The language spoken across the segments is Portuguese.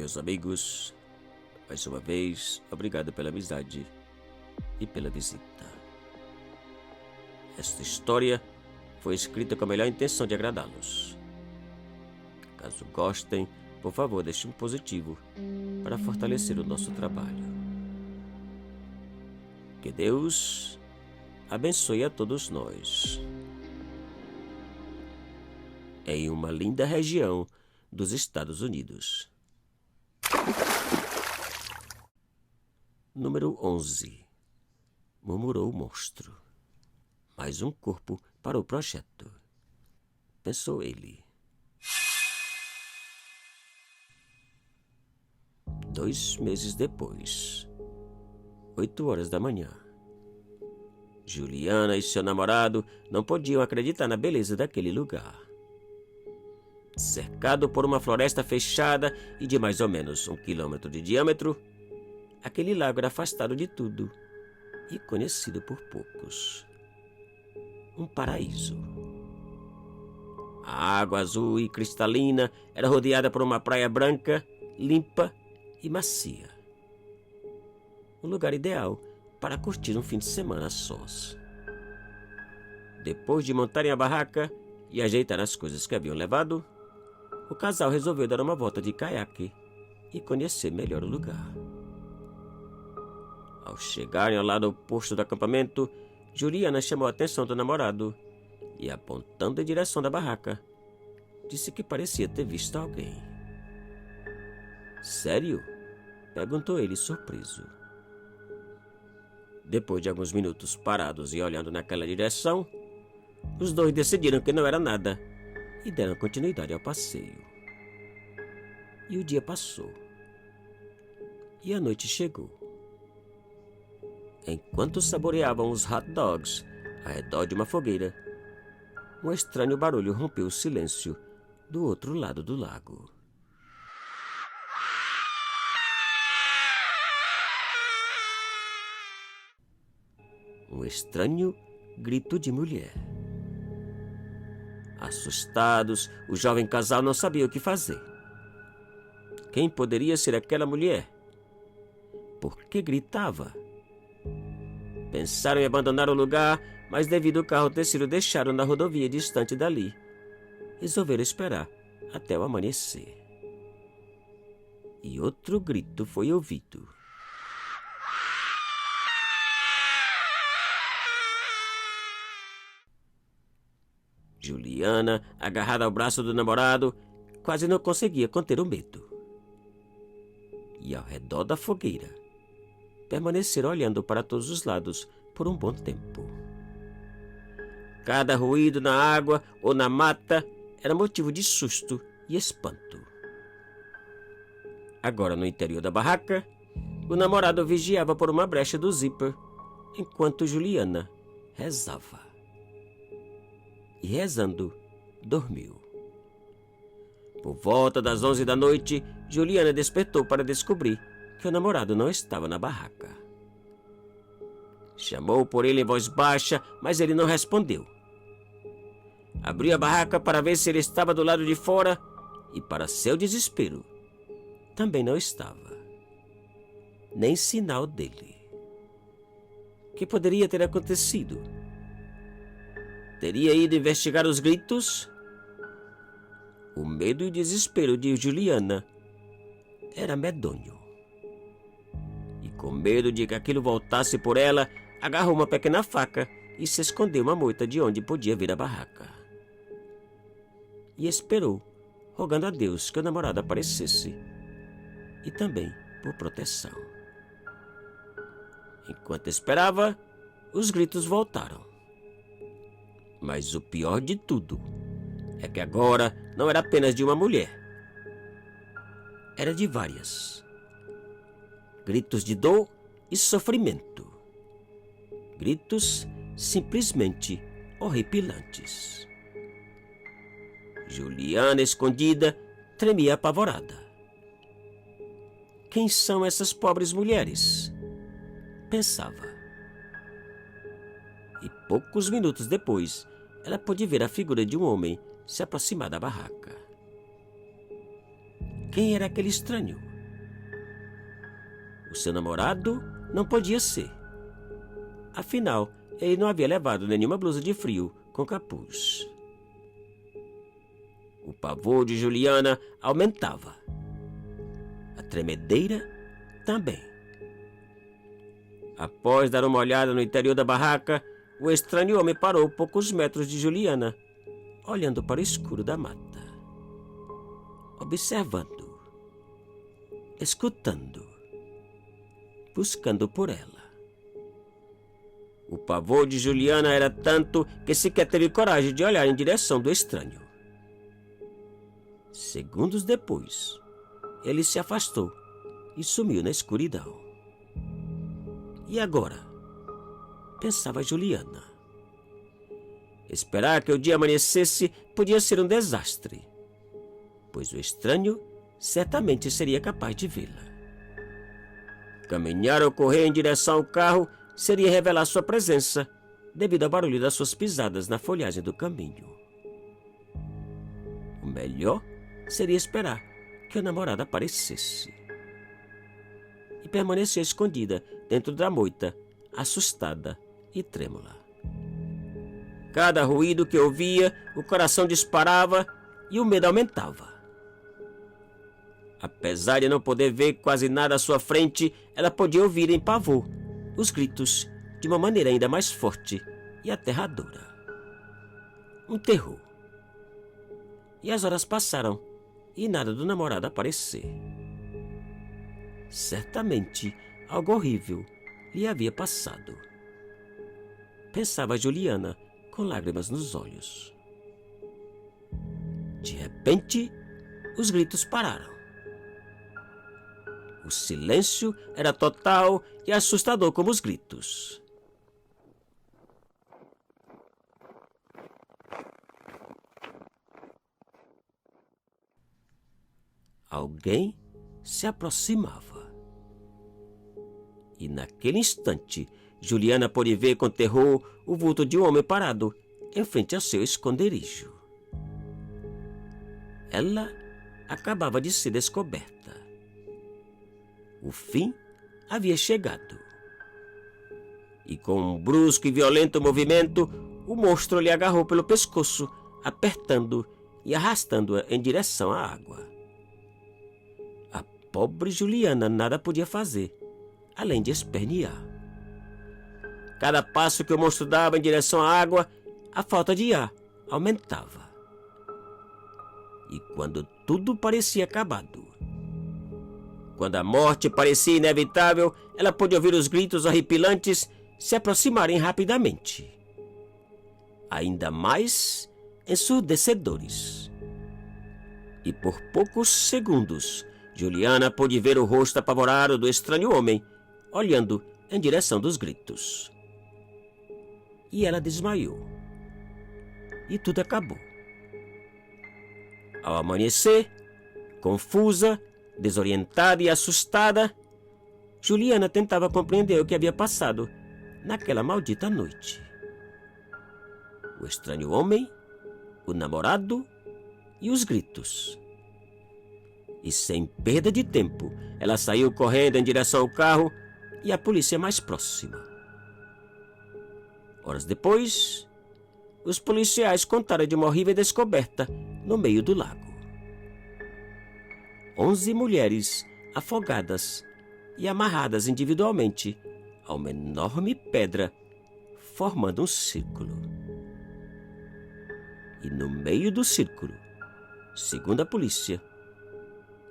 meus amigos. Mais uma vez, obrigado pela amizade e pela visita. Esta história foi escrita com a melhor intenção de agradá-los. Caso gostem, por favor, deixe um positivo para fortalecer o nosso trabalho. Que Deus abençoe a todos nós. Em uma linda região dos Estados Unidos. Número 11. Murmurou o monstro. Mais um corpo para o projeto, pensou ele. 2 meses depois, 8 horas da manhã. Juliana e seu namorado não podiam acreditar na beleza daquele lugar. Cercado por uma floresta fechada e de mais ou menos 1 quilômetro de diâmetro, aquele lago era afastado de tudo e conhecido por poucos. Um paraíso. A água azul e cristalina era rodeada por uma praia branca, limpa e macia. Um lugar ideal para curtir um fim de semana a sós. Depois de montarem a barraca e ajeitar as coisas que haviam levado, o casal resolveu dar uma volta de caiaque e conhecer melhor o lugar. Ao chegarem ao lado oposto do acampamento, Juliana chamou a atenção do namorado e, apontando em direção da barraca, disse que parecia ter visto alguém. Sério? Perguntou ele, surpreso. Depois de alguns minutos parados e olhando naquela direção, os dois decidiram que não era nada e deram continuidade ao passeio. E o dia passou. E a noite chegou. Enquanto saboreavam os hot dogs ao redor de uma fogueira, um estranho barulho rompeu o silêncio do outro lado do lago. Um estranho grito de mulher. Assustados, o jovem casal não sabia o que fazer. Quem poderia ser aquela mulher? Por que gritava? Pensaram em abandonar o lugar, mas devido ao carro ter sido deixado na rodovia distante dali, resolveram esperar até o amanhecer. E outro grito foi ouvido. Juliana, agarrada ao braço do namorado, quase não conseguia conter o medo. E ao redor da fogueira, permaneceram olhando para todos os lados por um bom tempo. Cada ruído na água ou na mata era motivo de susto e espanto. Agora, no interior da barraca, o namorado vigiava por uma brecha do zíper, enquanto Juliana rezava. E rezando, dormiu. Por volta das 11 da noite, Juliana despertou para descobrir que o namorado não estava na barraca. Chamou por ele em voz baixa, mas ele não respondeu. Abriu a barraca para ver se ele estava do lado de fora e, para seu desespero, também não estava. Nem sinal dele. O que poderia ter acontecido? Teria ido investigar os gritos? O medo e o desespero de Juliana era medonho. E com medo de que aquilo voltasse por ela, agarrou uma pequena faca e se escondeu uma moita de onde podia vir a barraca. E esperou, rogando a Deus que o namorado aparecesse, e também por proteção. Enquanto esperava, os gritos voltaram. Mas o pior de tudo é que agora não era apenas de uma mulher. Era de várias. Gritos de dor e sofrimento. Gritos simplesmente horripilantes. Juliana, escondida, tremia apavorada. Quem são essas pobres mulheres? Pensava. E poucos minutos depois, ela pôde ver a figura de um homem se aproximar da barraca. Quem era aquele estranho? O seu namorado não podia ser. Afinal, ele não havia levado nenhuma blusa de frio com capuz. O pavor de Juliana aumentava. A tremedeira também. Após dar uma olhada no interior da barraca, o estranho homem parou a poucos metros de Juliana, olhando para o escuro da mata, observando, escutando, buscando por ela. O pavor de Juliana era tanto que sequer teve coragem de olhar em direção do estranho. Segundos depois, ele se afastou e sumiu na escuridão. E agora? Pensava Juliana. Esperar que o dia amanhecesse podia ser um desastre, pois o estranho certamente seria capaz de vê-la. Caminhar ou correr em direção ao carro seria revelar sua presença, devido ao barulho das suas pisadas na folhagem do caminho. O melhor seria esperar que o namorado aparecesse e permanecer escondida dentro da moita, assustada e trêmula. Cada ruído que ouvia, o coração disparava e o medo aumentava. Apesar de não poder ver quase nada à sua frente, ela podia ouvir em pavor os gritos de uma maneira ainda mais forte e aterradora. Um terror. E as horas passaram e nada do namorado aparecer. Certamente algo horrível lhe havia passado. Pensava Juliana com lágrimas nos olhos. De repente, os gritos pararam. O silêncio era total e assustador como os gritos. Alguém se aproximava. E naquele instante, Juliana pôde ver com terror o vulto de um homem parado em frente ao seu esconderijo. Ela acabava de ser descoberta. O fim havia chegado. E com um brusco e violento movimento, o monstro lhe agarrou pelo pescoço, apertando e arrastando-a em direção à água. A pobre Juliana nada podia fazer, além de espernear. Cada passo que o monstro dava em direção à água, a falta de ar aumentava. E quando tudo parecia acabado, quando a morte parecia inevitável, ela pôde ouvir os gritos horripilantes se aproximarem rapidamente, ainda mais ensurdecedores. E por poucos segundos, Juliana pôde ver o rosto apavorado do estranho homem, olhando em direção dos gritos. E ela desmaiou. E tudo acabou. Ao amanhecer, confusa, desorientada e assustada, Juliana tentava compreender o que havia passado naquela maldita noite. O estranho homem, o namorado e os gritos. E sem perda de tempo, ela saiu correndo em direção ao carro e à polícia mais próxima. Horas depois, os policiais contaram de uma horrível descoberta no meio do lago. 11 mulheres afogadas e amarradas individualmente a uma enorme pedra, formando um círculo. E no meio do círculo, segundo a polícia,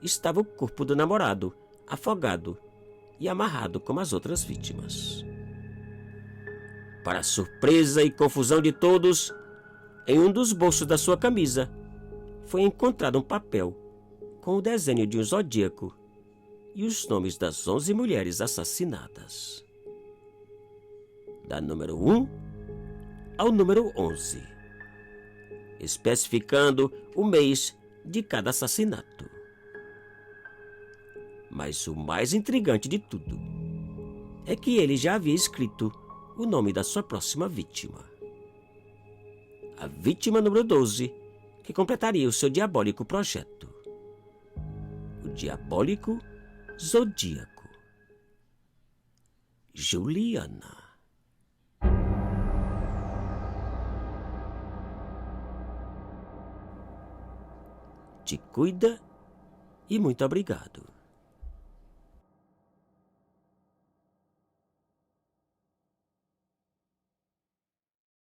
estava o corpo do namorado, afogado e amarrado como as outras vítimas. Para a surpresa e confusão de todos, em um dos bolsos da sua camisa foi encontrado um papel com o desenho de um zodíaco e os nomes das 11 mulheres assassinadas, da número 1 ao número 11, especificando o mês de cada assassinato. Mas o mais intrigante de tudo é que ele já havia escrito o nome da sua próxima vítima. A vítima número 12, que completaria o seu diabólico projeto. O diabólico Zodíaco. Juliana. Te cuida e muito obrigado.